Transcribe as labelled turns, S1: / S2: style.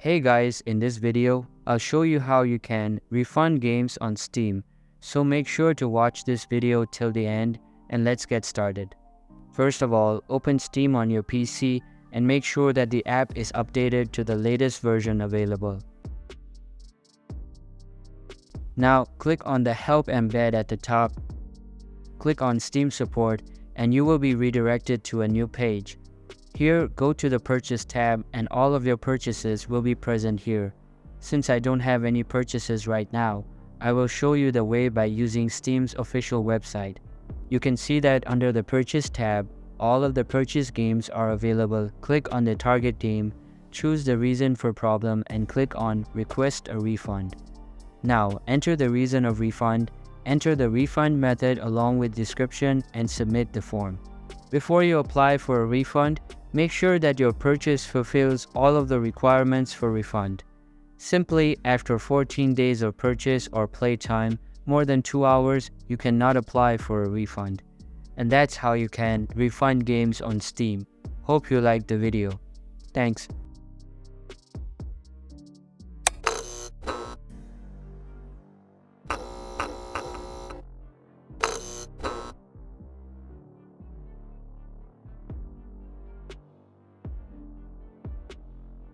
S1: Hey guys, in this video, I'll show you how you can refund games on Steam. So make sure to watch this video till the end and let's get started. First of all, open Steam on your PC and make sure that the app is updated to the latest version available. Now click on the Help embed at the top. Click on Steam Support and you will be redirected to a new page. Here, go to the Purchase tab and all of your purchases will be present here. Since I don't have any purchases right now, I will show you the way by using Steam's official website. You can see that under the Purchase tab, all of the purchase games are available. Click on the target game, choose the reason for problem and click on Request a refund. Now, enter the reason of refund, enter the refund method along with description and submit the form. Before you apply for a refund, make sure that your purchase fulfills all of the requirements for refund. Simply, after 14 days of purchase or play time, more than 2 hours, you cannot apply for a refund. And that's how you can refund games on Steam. Hope you liked the video. Thanks.